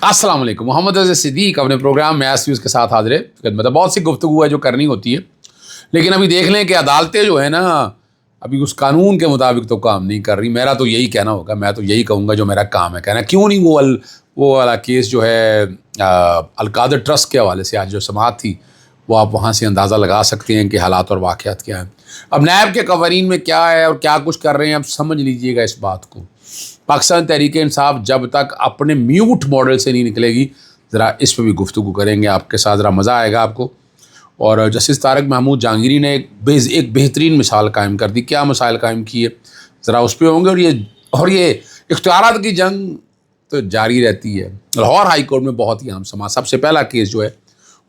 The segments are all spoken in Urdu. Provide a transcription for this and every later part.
السلام علیکم. محمد عزیز صدیق اپنے پروگرام میاس نیوز کے ساتھ حاضر ہے خدمت. بہت سی گفتگو ہے جو کرنی ہوتی ہے، لیکن ابھی دیکھ لیں کہ عدالتیں جو ہے نا ابھی اس قانون کے مطابق تو کام نہیں کر رہی. میرا تو یہی کہنا ہوگا، میں تو یہی کہوں گا جو میرا کام ہے کہنا. کیوں نہیں وہ والا کیس جو ہے القادر ٹرسٹ کے حوالے سے آج جو سماعت تھی، وہ آپ وہاں سے اندازہ لگا سکتے ہیں کہ حالات اور واقعات کیا ہیں. اب نیب کے قوانین میں کیا ہے اور کیا کچھ کر رہے ہیں، اب سمجھ لیجئے گا اس بات کو. پاکستان تحریک انصاف جب تک اپنے میوٹ ماڈل سے نہیں نکلے گی، ذرا اس پہ بھی گفتگو کریں گے آپ کے ساتھ، ذرا مزہ آئے گا آپ کو. اور جسٹس طارق محمود جہانگیری نے ایک بہترین مثال قائم کر دی. کیا مسائل قائم کیے ذرا اس پہ ہوں گے. اور یہ اختیارات کی جنگ تو جاری رہتی ہے. لاہور ہائی کورٹ میں بہت ہی اہم سماعت. سب سے پہلا کیس جو ہے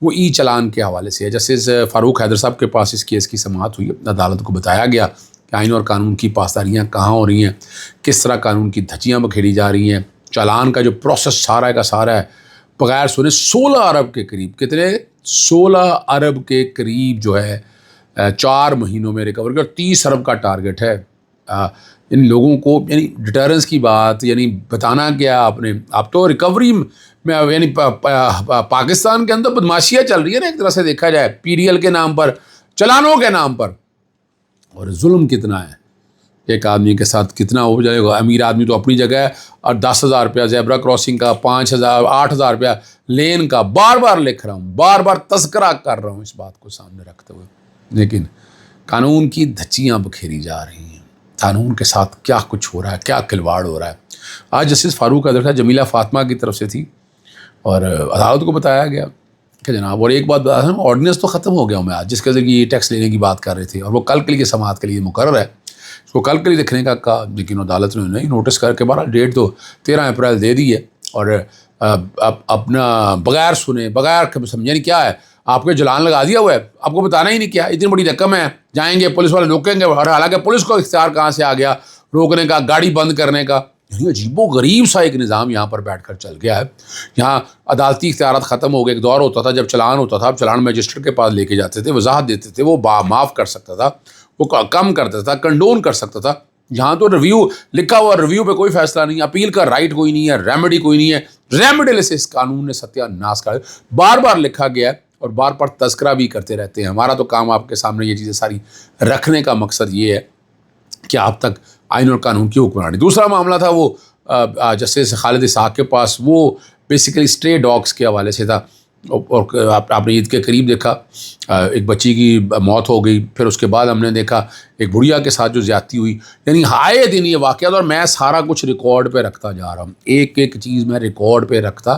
وہ ای چلان کے حوالے سے ہے. جسٹس فاروق حیدر صاحب کے پاس اس کیس کی سماعت ہوئی. عدالت کو بتایا گیا کہ آئین اور قانون کی پاسداریاں کہاں ہو رہی ہیں، کس طرح قانون کی دھجیاں بکھیری جا رہی ہیں. چالان کا جو پروسیس سارا کا سارا ہے بغیر سنے 16 ارب کے قریب، کتنے 16 ارب کے قریب جو ہے 4 مہینوں میں ریکور کیا. اور 30 ارب کا ٹارگٹ ہے. ان لوگوں کو یعنی ڈیٹرنس کی بات، یعنی بتانا کیا آپ تو ریکوری میں یعنی پاکستان کے اندر بدماشیاں چل رہی ہے نا ایک طرح سے دیکھا جائے، PDL کے نام پر، چلانوں کے نام پر. اور ظلم کتنا ہے ایک آدمی کے ساتھ، کتنا ہو جائے گا. امیر آدمی تو اپنی جگہ ہے، اور 10,000 روپیہ زیبرا کراسنگ کا، 5,000 8,000 روپیہ لین کا بار بار لکھ رہا ہوں، بار بار تذکرہ کر رہا ہوں اس بات کو سامنے رکھتے ہوئے. لیکن قانون کی دھچیاں بکھیری جا رہی ہیں. قانون کے ساتھ کیا کچھ ہو رہا ہے، کیا کھلواڑ ہو رہا ہے. آج جسٹس فاروق حیدر صاحب جمیلہ فاطمہ کی طرف سے تھی، اور عدالت کو بتایا گیا کہ جناب، اور ایک بات بتا رہا ہوں، آرڈیننس تو ختم ہو گیا ہوں میں آج، جس کے ذریعے ٹیکس لینے کی بات کر رہے تھے، اور وہ کل کے لیے سماعت کے لیے مقرر ہے. اس کو کل کے لیے دیکھنے کا کہا، لیکن عدالت نے نہیں نوٹس کر کے 12 ڈیٹ تو 13 اپریل دے دی ہے. اور اپنا بغیر سنے، بغیر سمجھے نہیں کیا ہے، آپ کے چلان لگا دیا ہوا ہے، آپ کو بتانا ہی نہیں کیا. اتنی بڑی رقم ہے، جائیں گے پولیس والے روکیں گے، اور حالانکہ پولیس کو اختیار کہاں سے آ گیا روکنے کا، گاڑی بند کرنے کا. یعنی عجیب و غریب سا ایک نظام یہاں پر بیٹھ کر چل گیا ہے. یہاں عدالتی اختیارات ختم ہو گئے. ایک دور ہوتا تھا جب چلان ہوتا تھا، اب چلان مجسٹریٹ کے پاس لے کے جاتے تھے، وضاحت دیتے تھے، وہ معاف کر سکتا تھا، وہ کم کر دیتا تھا، کنڈون کر سکتا تھا. یہاں تو ریویو لکھا ہوا، ریویو پہ کوئی فیصلہ نہیں، اپیل کا رائٹ کوئی نہیں ہے، ریمیڈی کوئی نہیں ہے. ریمیڈی سے اس قانون نے ستیہ ناش کر بار بار لکھا گیا ہے، اور بار بار تذکرہ بھی کرتے رہتے ہیں. ہمارا تو کام آپ کے سامنے یہ چیزیں ساری رکھنے کا مقصد یہ ہے کہ آپ تک آئین اور قانون کی حکمرانی. دوسرا معاملہ تھا وہ جسٹس خالد اسحاق کے پاس، وہ بیسیکلی اسٹرے ڈاگس کے حوالے سے تھا. اور آپ نے عید کے قریب دیکھا ایک بچی کی موت ہو گئی، پھر اس کے بعد ہم نے دیکھا ایک بڑھیا کے ساتھ جو زیادتی ہوئی. یعنی آئے دن یہ واقعات، اور میں سارا کچھ ریکارڈ پہ رکھتا جا رہا ہوں، ایک ایک چیز میں ریکارڈ پہ رکھتا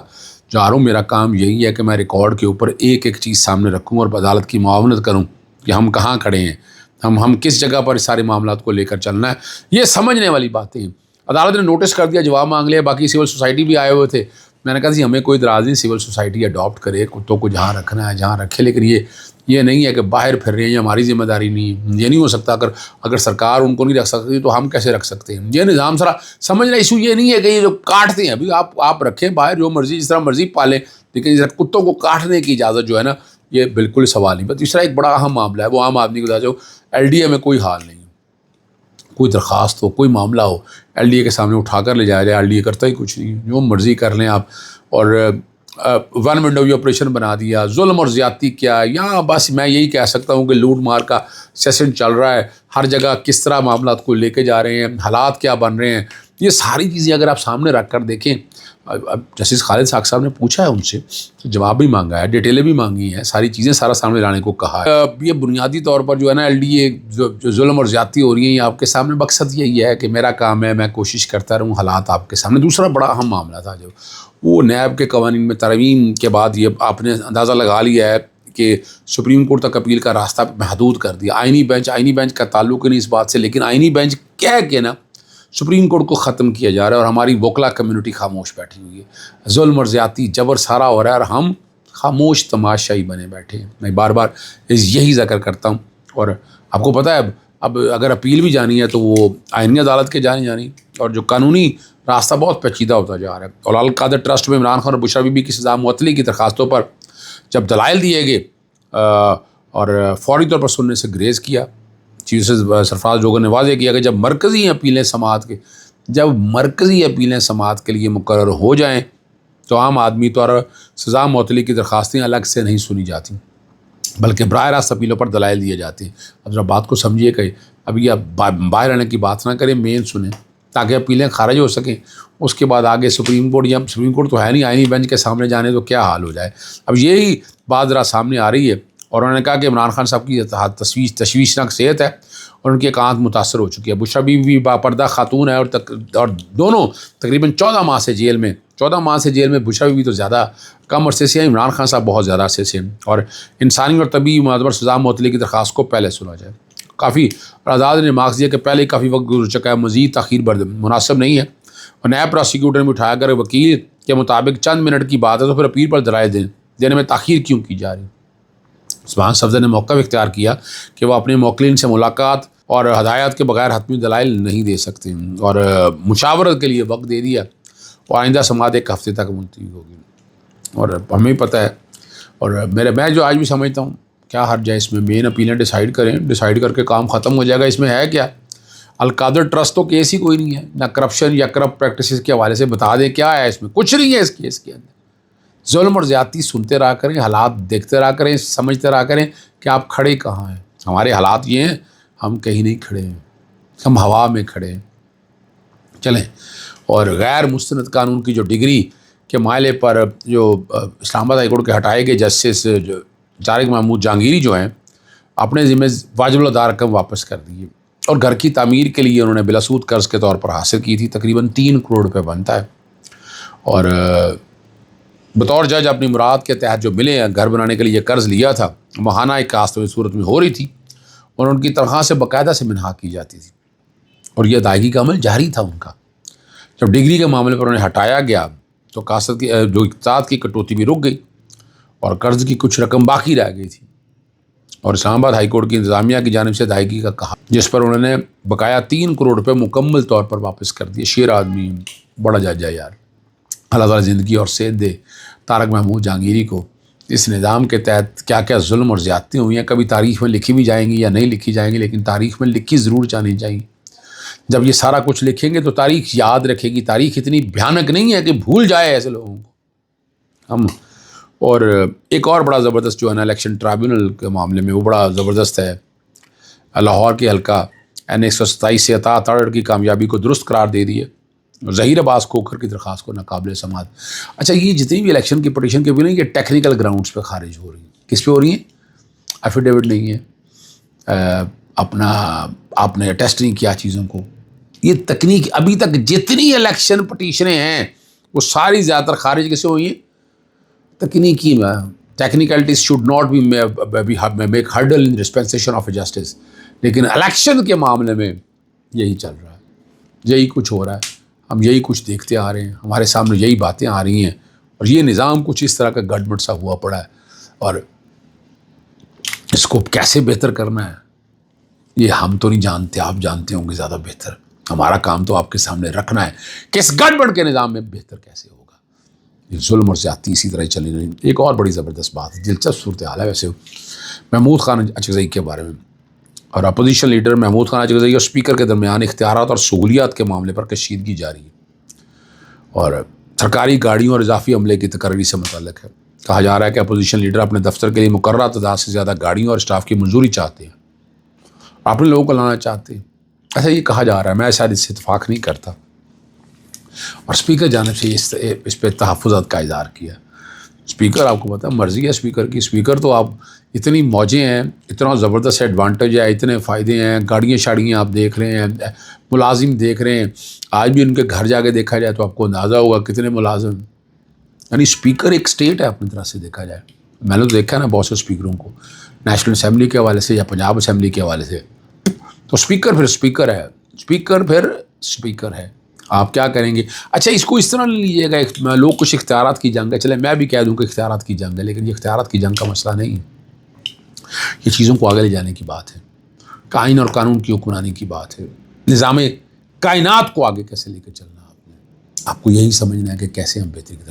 جا رہا ہوں. میرا کام یہی ہے کہ میں ریکارڈ کے اوپر ایک ایک چیز سامنے رکھوں اور عدالت کی معاونت کروں کہ ہم کہاں کھڑے ہیں، ہم کس جگہ پر اس سارے معاملات کو لے کر چلنا ہے. یہ سمجھنے والی باتیں ہیں. عدالت نے نوٹس کر دیا، جواب مانگ لیا. باقی سول سوسائٹی بھی آئے ہوئے تھے. میں نے کہا جی ہمیں کوئی اعتراض نہیں، سول سوسائٹی اڈاپٹ کرے، کتوں کو جہاں رکھنا ہے جہاں رکھے، لیکن یہ نہیں ہے کہ باہر پھر رہے ہیں، یہ ہماری ذمہ داری نہیں. یہ نہیں ہو سکتا. اگر سرکار ان کو نہیں رکھ سکتی تو ہم کیسے رکھ سکتے ہیں. یہ نظام سرا سمجھنا. ایشو یہ نہیں ہے کہ یہ جو کاٹتے ہیں، ابھی آپ رکھیں باہر جو مرضی جس طرح مرضی پالیں، لیکن اس طرح کتوں کو کاٹنے کی اجازت جو ہے نا، یہ بالکل سوال نہیں. تیسرا ایک بڑا اہم معاملہ ہے، وہ عام آدمی کو بتا جو LDA میں کوئی حال نہیں، کوئی درخواست ہو، کوئی معاملہ ہو، LDA کے سامنے اٹھا کر لے جایا جائے. LDA کرتا ہی کچھ نہیں، جو مرضی کر لیں آپ. اور ون ونڈو آپریشن بنا دیا. ظلم اور زیادتی کیا ہے یہاں، بس میں یہی کہہ سکتا ہوں کہ لوٹ مار کا سیشن چل رہا ہے. ہر جگہ کس طرح معاملات کو لے کے جا رہے ہیں، حالات کیا بن رہے ہیں، یہ ساری چیزیں اگر آپ سامنے رکھ کر دیکھیں. اب جسٹس خالد اسحاق صاحب نے پوچھا ہے ان سے، جواب بھی مانگا ہے، ڈیٹیلیں بھی مانگی ہیں، ساری چیزیں سارا سامنے لانے کو کہا ہے. یہ بنیادی طور پر جو ہے نا LDA جو ظلم اور زیادتی ہو رہی ہیں، یہ آپ کے سامنے مقصد یہی ہے کہ میرا کام ہے، میں کوشش کرتا رہوں حالات آپ کے سامنے. دوسرا بڑا اہم معاملہ تھا جو وہ نیب کے قوانین میں ترمیم کے بعد، یہ آپ نے اندازہ لگا لیا ہے کہ سپریم کورٹ تک اپیل کا راستہ محدود کر دیا. آئینی بینچ کا تعلق نہیں اس بات سے، لیکن آئینی بینچ کہہ کے نا سپریم کورٹ کو ختم کیا جا رہا ہے، اور ہماری وکلا کمیونٹی خاموش بیٹھی ہوئی ہے. ظلم اور زیادتی جبر سارا ہو رہا ہے، اور ہم خاموش تماشائی بنے بیٹھے ہیں. میں بار بار یہی ذکر کرتا ہوں. اور آپ کو پتہ ہے اب اگر اپیل بھی جانی ہے تو وہ آئینی عدالت کے جانی، اور جو قانونی راستہ بہت پیچیدہ ہوتا جا رہا ہے. اور القادر ٹرسٹ میں عمران خان اور بشرا بی بی کی سزا معطلی کی درخواستوں پر جب دلائل دیے گئے اور فوری طور پر سننے سے گریز کیا، چیف جسٹس سرفراز جوگر نے واضح کیا کہ جب مرکزی اپیلیں سماعت کے لیے مقرر ہو جائیں تو عام آدمی تو اور سزا معطلی کی درخواستیں الگ سے نہیں سنی جاتی، بلکہ براہ راست اپیلوں پر دلائل دیے جاتے ہیں۔ اب ذرا بات کو سمجھیے کہ ابھی آپ باہر آنے کی بات نہ کریں، مین سنیں تاکہ اپیلیں خارج ہو سکیں۔ اس کے بعد آگے سپریم کورٹ، یا سپریم کورٹ تو ہے نہیں، آئینی بینچ کے سامنے جانے تو کیا حال ہو جائے۔ اب یہی بات ذرا سامنے آ رہی ہے، اور انہوں نے کہا کہ عمران خان صاحب کی تشویشناک صحت ہے اور ان کی اقامت متاثر ہو چکی ہے۔ بشریٰ بیوی بھی باپردہ خاتون ہے، اور دونوں تقریباً 14 ماہ سے جیل میں، 14 ماہ سے جیل میں۔ بشریٰ بیوی تو زیادہ کم عرصے سے ہیں، عمران خان صاحب بہت زیادہ عرصے سے ہیں۔ اور انسانی اور طبی معتبر سزا معطلی کی درخواست کو پہلے سنا جائے۔ کافی آزاد نے مارکس دیا کہ پہلے ہی کافی وقت گزر چکا ہے، مزید تاخیر مناسب نہیں ہے، اور نائب پراسیکیوٹر نے اٹھایا اگر وکیل کے مطابق چند منٹ کی بات ہے تو پھر اپیل پر دلائل دینے میں تاخیر کیوں کی جا رہی ہے۔ سبحان صفدر نے موقف اختیار کیا کہ وہ اپنے موکلین سے ملاقات اور ہدایات کے بغیر حتمی دلائل نہیں دے سکتے، اور مشاورت کے لیے وقت دے دیا، اور آئندہ سماعت 1 ہفتے تک ملتوی ہوگی۔ اور ہمیں پتہ ہے، اور میں جو آج بھی سمجھتا ہوں کیا حرج ہے اس میں، مین اپیلیں ڈیسائیڈ کریں، ڈیسائیڈ کر کے کام ختم ہو جائے گا۔ اس میں ہے کیا؟ القادر ٹرسٹ تو کیس ہی کوئی نہیں ہے، نہ کرپشن یا کرپٹ پریکٹسز کے حوالے سے بتا دیں کیا ہے اس میں، کچھ نہیں ہے اس کیس کے اندر۔ ظلم اور زیادتی سنتے رہا کریں، حالات دیکھتے رہا کریں، سمجھتے رہا کریں کہ آپ کھڑے کہاں ہیں۔ ہمارے حالات یہ ہیں، ہم کہیں نہیں کھڑے ہیں، ہم ہوا میں کھڑے ہیں۔ چلیں، اور غیر مستند قانون کی جو ڈگری کے مائلے پر جو اسلام آباد ہائی کورٹ کے ہٹائے گئے جسٹس طارق محمود جہانگیری جو ہیں، اپنے ذمہ واجب الادا رقم واپس کر دیے، اور گھر کی تعمیر کے لیے انہوں نے بلا سود قرض کے طور پر حاصل کی تھی، تقریباً 3 کروڑ روپے بنتا ہے، اور بطور جج اپنی مراد کے تحت جو ملے ہیں، گھر بنانے کے لیے قرض لیا تھا، ماہانہ ایک کاست صورت میں ہو رہی تھی، اور ان کی تنخواہ سے باقاعدہ سے منہا کی جاتی تھی، اور یہ ادائیگی کا عمل جاری تھا ان کا۔ جب ڈگری کے معاملے پر انہیں ہٹایا گیا تو کاست کی جو اقتصاد کی کٹوتی بھی رک گئی، اور قرض کی کچھ رقم باقی رہ گئی تھی، اور اسلام آباد ہائی کورٹ کی انتظامیہ کی جانب سے ادائیگی کا کہا، جس پر انہوں نے بقایا 3 کروڑ روپے مکمل طور پر واپس کر دیے۔ شیر آدمی، بڑا جج ہے یار، اللہ تعالیٰ زندگی اور صحت دے طارق محمود جہانگیری کو۔ اس نظام کے تحت کیا کیا ظلم اور زیادتیاں ہوئی ہیں، کبھی تاریخ میں لکھی بھی جائیں گی یا نہیں لکھی جائیں گی، لیکن تاریخ میں لکھی ضرور جانی چاہیے۔ جب یہ سارا کچھ لکھیں گے تو تاریخ یاد رکھے گی۔ تاریخ اتنی بھیانک نہیں ہے کہ بھول جائے ایسے لوگوں کو ہم۔ اور ایک اور بڑا زبردست جو ہے نا الیکشن ٹرائبیونل کے معاملے میں، وہ بڑا زبردست ہے۔ لاہور کے حلقہ N 127 سے اطاعت آرڈر کی کامیابی کو درست قرار دے دیے، ظہیر عباس کھوکھر کی درخواست کو ناقابل سماعت۔ اچھا، یہ جتنی بھی الیکشن کی پٹیشن کے بھی نہیں، یہ ٹیکنیکل گراؤنڈز پہ خارج ہو رہی ہیں۔ کس پہ ہو رہی ہیں؟ ایفیڈیوٹ نہیں ہے، اپنا آپ نے ٹیسٹ نہیں کیا چیزوں کو۔ یہ تکنیک ابھی تک جتنی الیکشن پٹیشنیں ہیں وہ ساری زیادہ تر خارج کیسے ہوئی ہیں؟ تکنیکی میں۔ Technicalities should not be make hurdle in dispensation of justice, لیکن الیکشن کے معاملے میں یہی چل رہا ہے، یہی کچھ ہو رہا ہے، ہم یہی کچھ دیکھتے آ رہے ہیں، ہمارے سامنے یہی باتیں آ رہی ہیں، اور یہ نظام کچھ اس طرح کا گڑبڑ سا ہوا پڑا ہے، اور اس کو کیسے بہتر کرنا ہے یہ ہم تو نہیں جانتے، آپ جانتے ہوں گے زیادہ بہتر۔ ہمارا کام تو آپ کے سامنے رکھنا ہے کہ اس گڑبڑ کے نظام میں بہتر کیسے ہوگا۔ یہ ظلم اور زیادتی اسی طرح چلی رہی۔ ایک اور بڑی زبردست بات، دلچسپ صورتحال ہے ویسے، محمود خان اچکزئی کے بارے میں، اور اپوزیشن لیڈر محمود خان اچکزئی اور اسپیکر کے درمیان اختیارات اور سہولیات کے معاملے پر کشیدگی جاری ہے، اور سرکاری گاڑیوں اور اضافی عملے کی تقرری سے متعلق ہے۔ کہا جا رہا ہے کہ اپوزیشن لیڈر اپنے دفتر کے لیے مقررہ تعداد سے زیادہ گاڑیوں اور اسٹاف کی منظوری چاہتے ہیں، اپنے لوگوں کو لانا چاہتے ہیں، ایسا یہ کہا جا رہا ہے۔ میں شاید اس سے اتفاق نہیں کرتا، اور اسپیکر جانب سے اس پہ تحفظات کا اظہار کیا۔ اسپیکر آپ کو پتہ ہے مرضی ہے اسپیکر کی، اسپیکر تو آپ اتنی موجیں ہیں، اتنا زبردست ایڈوانٹیج ہے، اتنے فائدے ہیں، گاڑیاں شاڑیاں آپ دیکھ رہے ہیں، ملازم دیکھ رہے ہیں، آج بھی ان کے گھر جا کے دیکھا جائے تو آپ کو اندازہ ہوگا کتنے ملازم، یعنی اسپیکر ایک اسٹیٹ ہے اپنی طرح سے دیکھا جائے۔ میں نے تو دیکھا ہے نا بہت سے اسپیکروں کو، نیشنل اسمبلی کے حوالے سے یا پنجاب اسمبلی کے حوالے سے، تو اسپیکر پھر اسپیکر ہے، اسپیکر پھر اسپیکر ہے، آپ کیا کریں گے۔ اچھا، اس کو اس طرح نہیں لیجیے گا لوگ کچھ اختیارات کی جنگ ہے، چلے میں بھی کہہ دوں کہ اختیارات کی جنگ ہے، لیکن یہ اختیارات کی جنگ کا مسئلہ نہیں ہے، یہ چیزوں کو آگے لے جانے کی بات ہے، آئین اور قانون کی حکمرانی کی بات ہے، نظام کائنات کو آگے کیسے لے کے چلنا آپ نے، آپ کو یہی سمجھنا ہے کہ کیسے ہم بہتری کی طرف